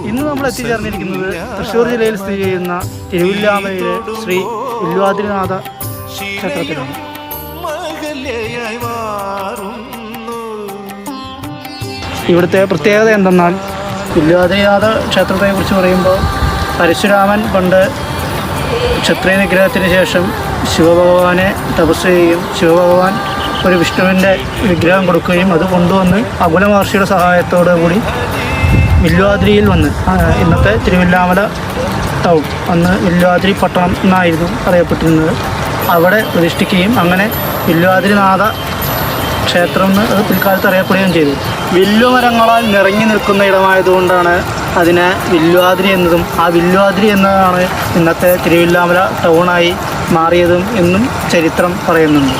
ഇന്ന് നമ്മൾ എത്തിച്ചേർന്നിരിക്കുന്നത് തൃശ്ശൂർ ജില്ലയിൽ സ്ഥിതി ചെയ്യുന്ന തിരുവില്ലാമലയിലെ ശ്രീ വില്വാദ്രിനാഥ ക്ഷേത്രത്തിലാണ്. ഇവിടുത്തെ പ്രത്യേകത എന്തെന്നാൽ വില്വാദ്രിനാഥ ക്ഷേത്രത്തെക്കുറിച്ച് പറയുമ്പോൾ പരശുരാമൻ പണ്ട് ക്ഷത്രിയ നിഗ്രഹത്തിന് ശേഷം ശിവഭഗവാനെ തപസ് ചെയ്യുകയും ശിവഭഗവാൻ ഒരു വിഷ്ണുവിൻ്റെ വിഗ്രഹം കൊടുക്കുകയും അത് കൊണ്ടുവന്ന് അകുല മഹർഷിയുടെ സഹായത്തോടു കൂടി വില്വാദ്രിയിൽ വന്ന് ഇന്നത്തെ തിരുവില്ലാമല ടൗൺ അന്ന് വില്വാദ്രി പട്ടണം എന്നായിരുന്നു അറിയപ്പെട്ടിരുന്നത്. അവിടെ പ്രതിഷ്ഠിക്കുകയും അങ്ങനെ വില്വാദ്രിനാഥ ക്ഷേത്രം എന്ന് അത് പിൽക്കാലത്ത് അറിയപ്പെടുകയും ചെയ്തു. വില്ലുമരങ്ങളാൽ നിറഞ്ഞു നിൽക്കുന്ന ഇടമായതുകൊണ്ടാണ് അതിനെ വില്വാദ്രി എന്നതും ആ വില്വാദ്രി എന്നതാണ് ഇന്നത്തെ തിരുവില്ലാമല ടൗണായി മാറിയതും എന്നും ചരിത്രം പറയുന്നുണ്ട്.